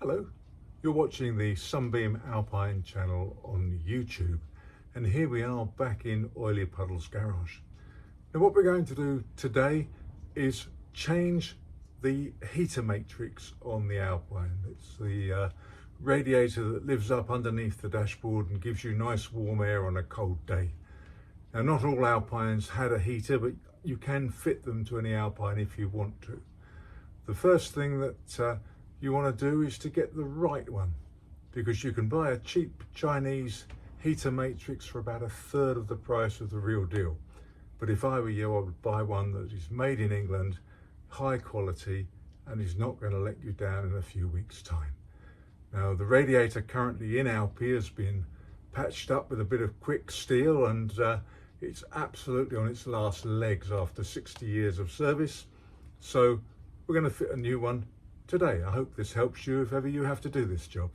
Hello, you're watching the Sunbeam Alpine channel on YouTube, and here we are back in Oily Puddle's garage. Now what we're going to do today is change the heater matrix on the Alpine. It's the radiator that lives up underneath the dashboard and gives you nice warm air on a cold day. Now not all Alpines had a heater, but you can fit them to any Alpine if you want to. The first thing that you want to do is to get the right one, because you can buy a cheap Chinese heater matrix for about 1/3 of the price of the real deal. But if I were you, I would buy one that is made in England, high quality, and is not going to let you down in a few weeks' time. Now the radiator currently in Alpi has been patched up with a bit of quick steel, and it's absolutely on its last legs after 60 years of service. So we're going to fit a new one today. I hope this helps you if ever you have to do this job.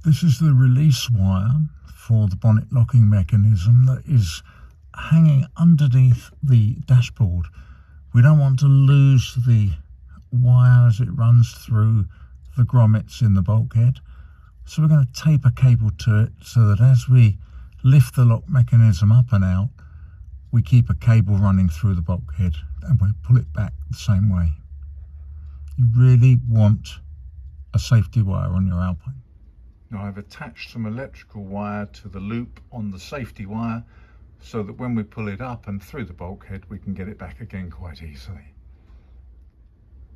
This is the release wire for the bonnet locking mechanism that is hanging underneath the dashboard. We don't want to lose the wire as it runs through the grommets in the bulkhead. So we're going to tape a cable to it so that as we lift the lock mechanism up and out, we keep a cable running through the bulkhead and we pull it back the same way. You really want a safety wire on your Alpine. Now I've attached some electrical wire to the loop on the safety wire so that when we pull it up and through the bulkhead we can get it back again quite easily.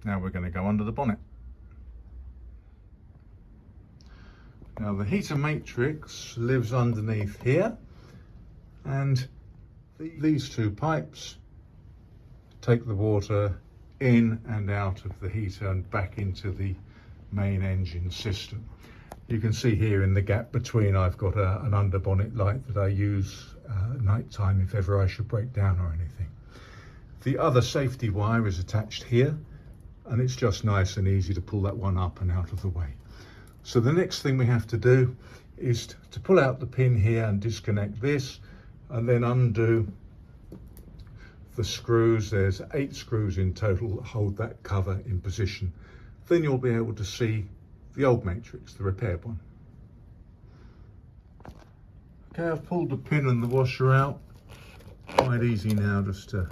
Now we're going to go under the bonnet. Now the heater matrix lives underneath here, and these two pipes take the water in and out of the heater and back into the main engine system. You can see here in the gap between I've got an under bonnet light that I use at night time if ever I should break down or anything. The other safety wire is attached here, and it's just nice and easy to pull that one up and out of the way. So the next thing we have to do is to pull out the pin here and disconnect this, and then undo the screws. There's 8 screws in total that hold that cover in position. Then you'll be able to see the old matrix, the repaired one. Okay, I've pulled the pin and the washer out. Quite easy now just to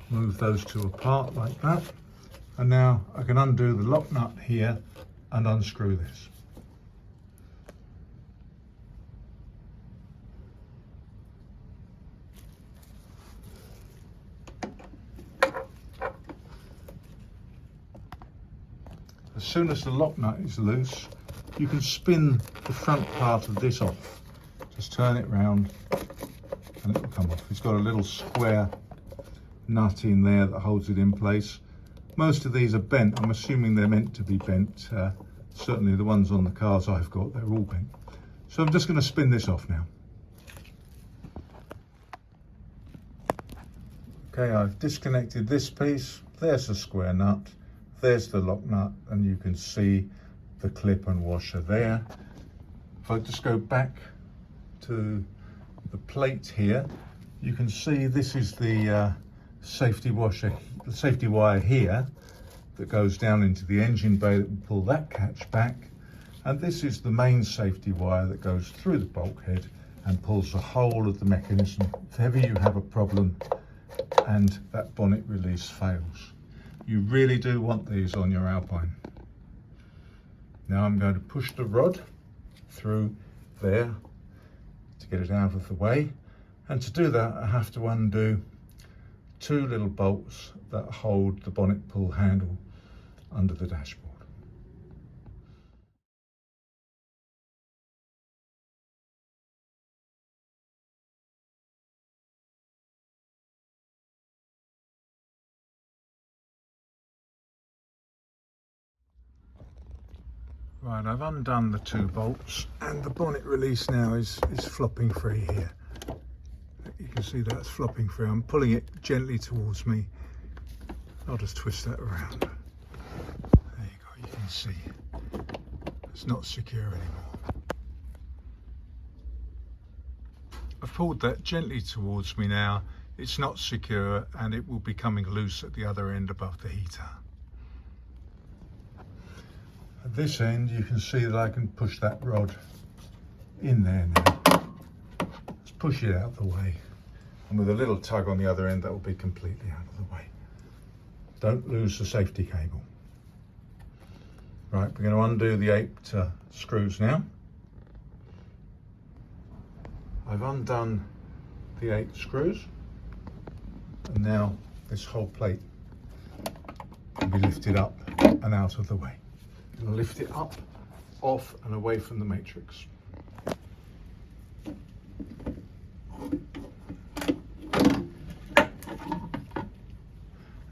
move those two apart like that. And now I can undo the lock nut here and unscrew this. As soon as the lock nut is loose, you can spin the front part of this off. Just turn it round and it will come off. It's got a little square nut in there that holds it in place. Most of these are bent. I'm assuming they're meant to be bent. Certainly the ones on the cars I've got, they're all bent. So I'm just going to spin this off now. Okay, I've disconnected this piece. There's the square nut. There's the lock nut, and you can see the clip and washer there. If I just go back to the plate here, you can see this is the safety washer, the safety wire here that goes down into the engine bay that will pull that catch back. And this is the main safety wire that goes through the bulkhead and pulls the whole of the mechanism if ever you have a problem and that bonnet release fails. You really do want these on your Alpine. Now I'm going to push the rod through there to get it out of the way. And to do that, I have to undo 2 little bolts that hold the bonnet pull handle under the dashboard. Right, I've undone the 2 bolts and the bonnet release now is flopping free here. You can see that's flopping free. I'm pulling it gently towards me. I'll just twist that around. There you go, you can see it's not secure anymore. I've pulled that gently towards me now. it's not secure and it will be coming loose at the other end above the heater. At this end you can see that I can push that rod in there now. Let's push it out of the way, and with a little tug on the other end that will be completely out of the way. Don't lose the safety cable. Right, we're going to undo the 8 screws now. I've undone the 8 screws, and now this whole plate can be lifted up and out of the way. I'm going to lift it up, off and away from the matrix.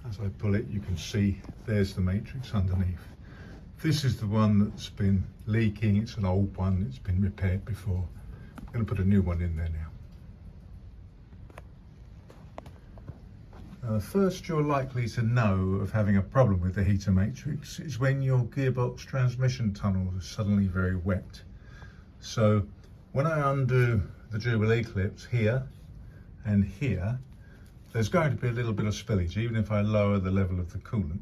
As I pull it, you can see there's the matrix underneath. This is the one that's been leaking. It's an old one, it's been repaired before. I'm going to put a new one in there now. First you're likely to know of having a problem with the heater matrix is when your gearbox transmission tunnel is suddenly very wet. So when I undo the Jubilee clips here and here, there's going to be a little bit of spillage even if I lower the level of the coolant.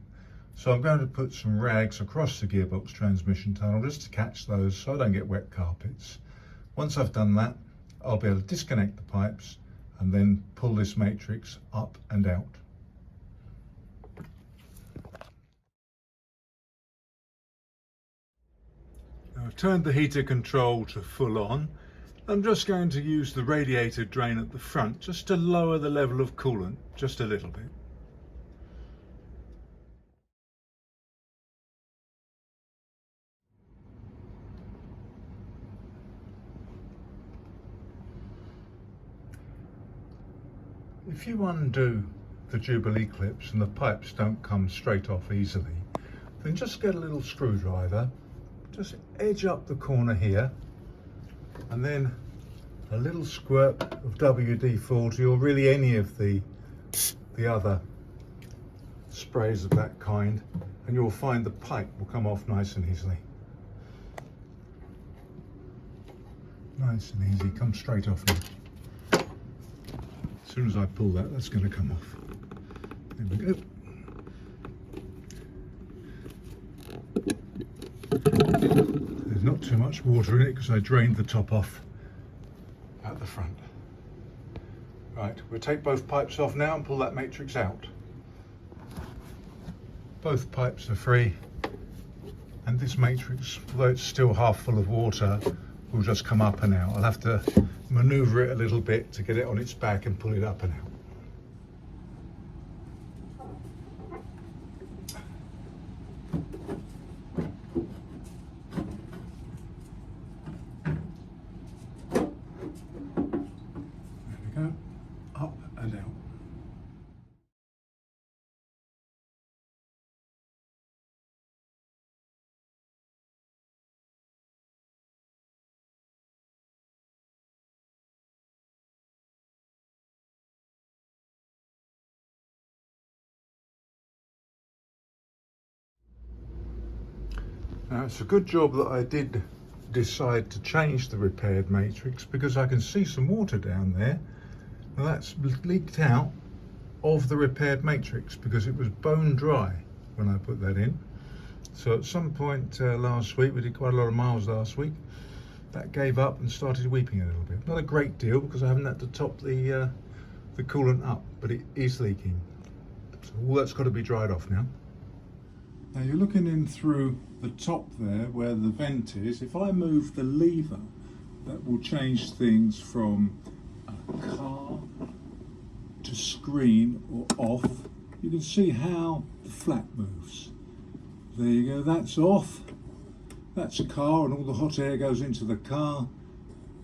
So I'm going to put some rags across the gearbox transmission tunnel just to catch those so I don't get wet carpets. Once I've done that, I'll be able to disconnect the pipes and then pull this matrix up and out. Now I've turned the heater control to full on. I'm just going to use the radiator drain at the front just to lower the level of coolant just a little bit. If you undo the Jubilee clips and the pipes don't come straight off easily, then just get a little screwdriver, just edge up the corner here, and then a little squirt of WD-40 or really any of the other sprays of that kind, and you'll find the pipe will come off nice and easily. Nice and easy, come straight off now. As soon as I pull that, that's going to come off. There we go. There's not too much water in it because I drained the top off at the front. Right, we'll take both pipes off now and pull that matrix out. Both pipes are free, and this matrix, although it's still half full of water, will just come up and out. I'll have to manoeuvre it a little bit to get it on its back and pull it up and out. There we go, up and out. Now it's a good job that I did decide to change the repaired matrix because I can see some water down there. Now that's leaked out of the repaired matrix because it was bone dry when I put that in. So at some point last week, we did quite a lot of miles last week, that gave up and started weeping a little bit. Not a great deal because I haven't had to top the coolant up, but it is leaking. So all that's got to be dried off now. Now you're looking in through the top there where the vent is. If I move the lever, that will change things from a car to screen or off. You can see how the flap moves. There you go, that's off. That's a car and all the hot air goes into the car,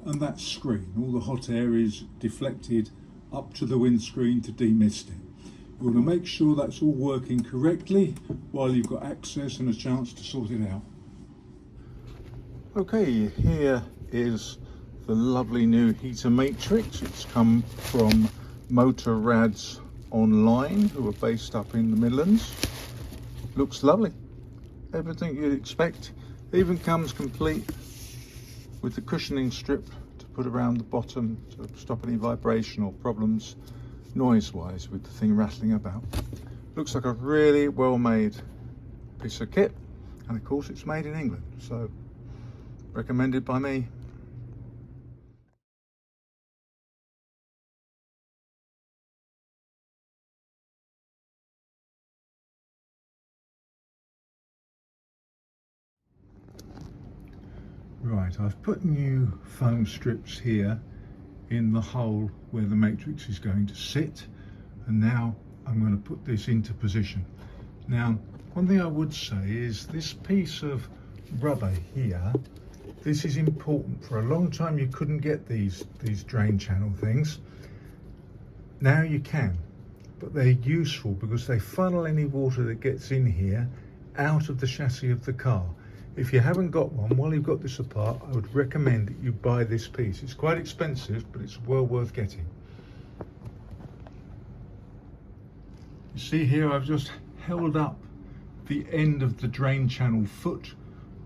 and that's screen. All the hot air is deflected up to the windscreen to demist it. You want to make sure that's all working correctly while you've got access and a chance to sort it out. Okay, here is the lovely new heater matrix. It's come from Motor Rads Online, who are based up in the Midlands. Looks lovely. Everything you'd expect. It even comes complete with the cushioning strip to put around the bottom to stop any vibrational problems noise-wise with the thing rattling about. Looks like a really well-made piece of kit, and of course it's made in England, so recommended by me. Right, I've put new foam strips here in the hole where the matrix is going to sit, and now I'm going to put this into position. Now, one thing I would say is this piece of rubber here, this is important. For a long time you couldn't get these drain channel things. Now you can, but they're useful because they funnel any water that gets in here out of the chassis of the car. If you haven't got one, while you've got this apart, I would recommend that you buy this piece. It's quite expensive, but it's well worth getting. You see here, I've just held up the end of the drain channel foot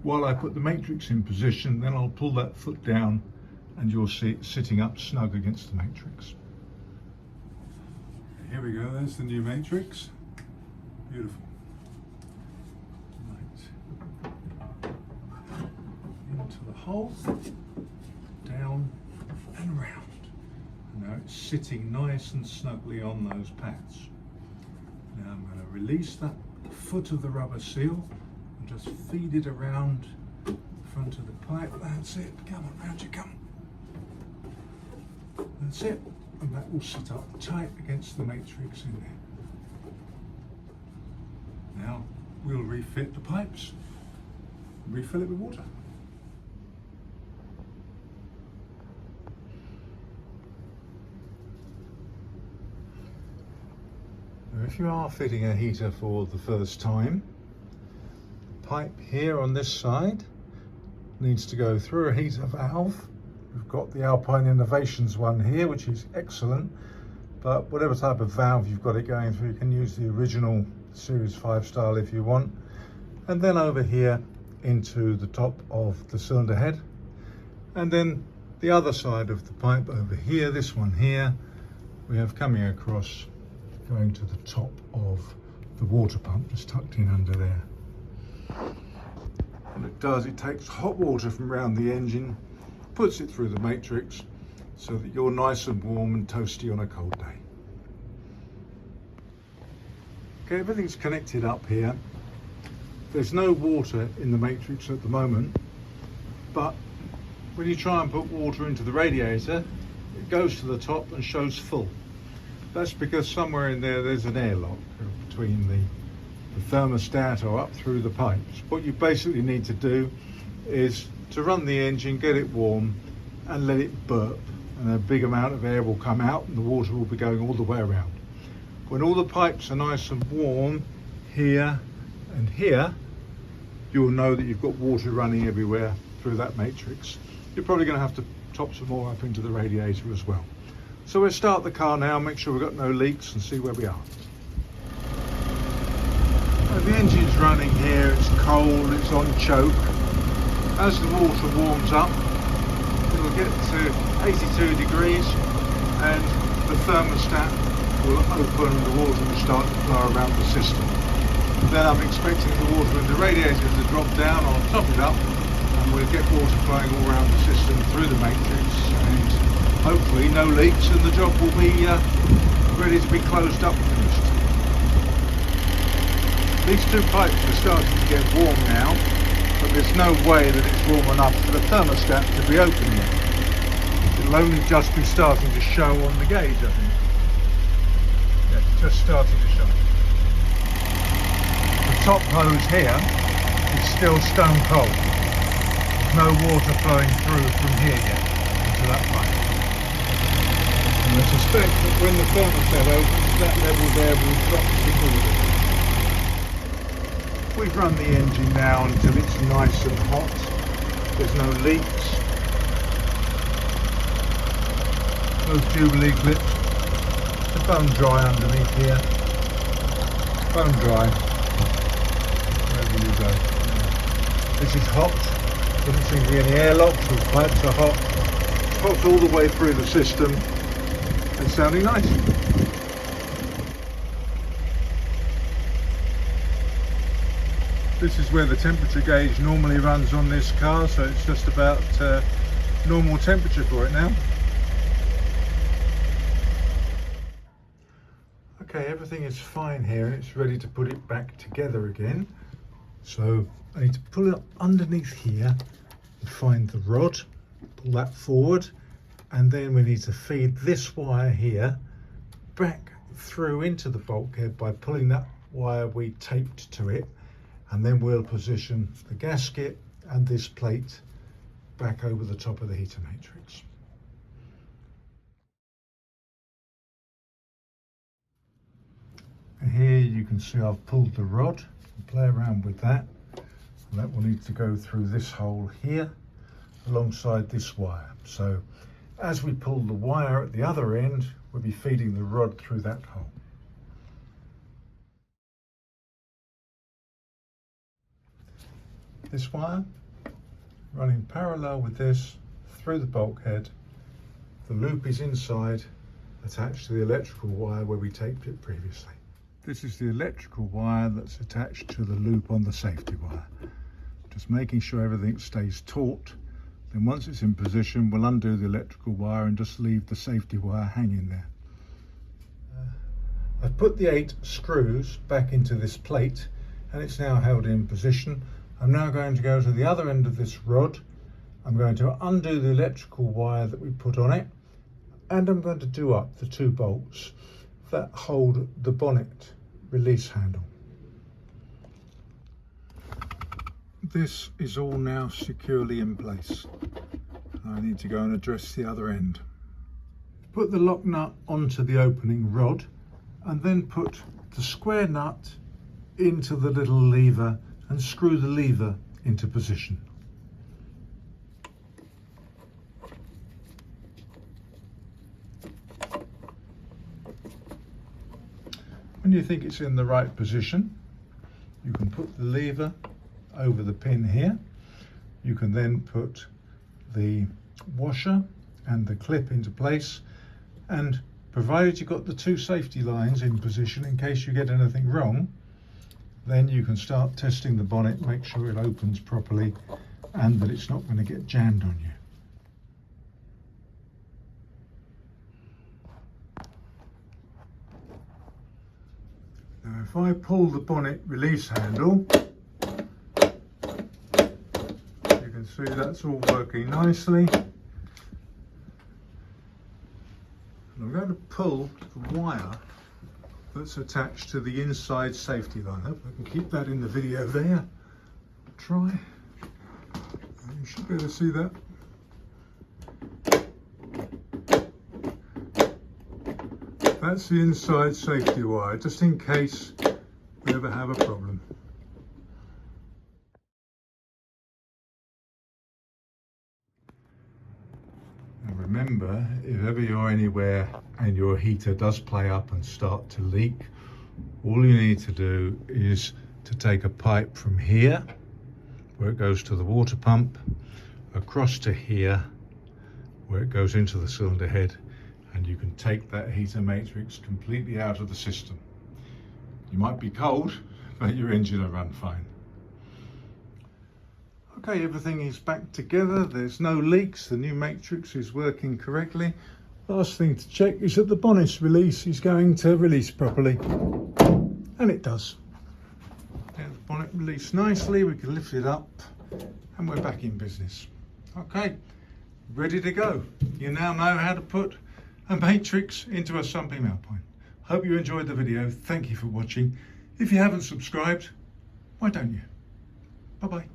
while I put the matrix in position. Then I'll pull that foot down and you'll see it sitting up snug against the matrix. Here we go, there's the new matrix. Beautiful. Into the hole, down and round. And now it's sitting nice and snugly on those pads. Now I'm going to release that foot of the rubber seal and just feed it around the front of the pipe. That's it. Come on, round you come. That's it. And that will sit up tight against the matrix in there. Now we'll refit the pipes, refill it with water. If you are fitting a heater for the first time, the pipe here on this side needs to go through a heater valve. We've got the Alpine Innovations one here, which is excellent, but whatever type of valve you've got it going through, you can use the original Series 5 style if you want. And then over here into the top of the cylinder head. And then the other side of the pipe over here, this one here, we have coming across, going to the top of the water pump that's tucked in under there. What it does, it takes hot water from around the engine, puts it through the matrix so that you're nice and warm and toasty on a cold day. Okay, everything's connected up here. There's no water in the matrix at the moment, but when you try and put water into the radiator, it goes to the top and shows full. That's because somewhere in there there's an airlock between the thermostat or up through the pipes. What you basically need to do is to run the engine, get it warm and let it burp, and a big amount of air will come out and the water will be going all the way around. When all the pipes are nice and warm here and here, you'll know that you've got water running everywhere through that matrix. You're probably going to have to top some more up into the radiator as well. So we'll start the car now, make sure we've got no leaks and see where we are. The engine's running here, it's cold, it's on choke. As the water warms up, it'll get to 82 degrees and the thermostat will open and the water will start to flow around the system. Then I'm expecting the water in the radiator to drop down. I'll top it up and we'll get water flowing all around the system through the matrix, and hopefully no leaks and the job will be ready to be closed up and finished. These two pipes are starting to get warm now, but there's no way that it's warm enough for the thermostat to be open yet. It'll only just be starting to show on the gauge, I think. Yeah, it's just starting to show. The top hose here is still stone cold. There's no water flowing through from here yet into that pipe. And I suspect that when the thermostat opens, that level there will drop significantly. We've run the engine now until it's nice and hot. There's no leaks. Those Jubilee clips, they're bone dry underneath here. Bone dry. Wherever you go. This is hot. Doesn't seem to be any airlocks. The pipes are hot. It's hot all the way through the system and sounding nice. This is where the temperature gauge normally runs on this car, so it's just about normal temperature for it now. Okay, everything is fine here and it's ready to put it back together again. So I need to pull it up underneath here and find the rod, pull that forward, and then we need to feed this wire here back through into the bulkhead by pulling that wire we taped to it, and then we'll position the gasket and this plate back over the top of the heater matrix. And here you can see I've pulled the rod and play around with that. And that will need to go through this hole here alongside this wire. So as we pull the wire at the other end, we'll be feeding the rod through that hole. This wire running parallel with this through the bulkhead. The loop is inside, attached to the electrical wire where we taped it previously. This is the electrical wire that's attached to the loop on the safety wire. Just making sure everything stays taut. Then once it's in position, we'll undo the electrical wire and just leave the safety wire hanging there. I've put the 8 screws back into this plate and it's now held in position. I'm now going to go to the other end of this rod. I'm going to undo the electrical wire that we put on it, and I'm going to do up the 2 bolts that hold the bonnet release handle. This is all now securely in place. I need to go and address the other end. Put the lock nut onto the opening rod and then put the square nut into the little lever and screw the lever into position. When you think it's in the right position, you can put the lever over the pin here. You can then put the washer and the clip into place, and provided you've got the 2 safety lines in position in case you get anything wrong, then you can start testing the bonnet, make sure it opens properly and that it's not going to get jammed on you. Now if I pull the bonnet release handle, you can see that's all working nicely. And I'm going to pull the wire that's attached to the inside safety line. I hope I can keep that in the video there. Try. You should be able to see that. That's the inside safety wire, just in case we ever have a problem. And remember, if ever you're anywhere and your heater does play up and start to leak, all you need to do is to take a pipe from here, where it goes to the water pump, across to here, where it goes into the cylinder head, and you can take that heater matrix completely out of the system. You might be cold, but your engine will run fine. Okay, everything is back together. There's no leaks. The new matrix is working correctly. Last thing to check is that the bonnet release is going to release properly. And it does. There's the bonnet released nicely. We can lift it up and we're back in business. Okay, ready to go. You now know how to put a matrix into a Sunbeam Alpine. Hope you enjoyed the video. Thank you for watching. If you haven't subscribed, why don't you? Bye-bye.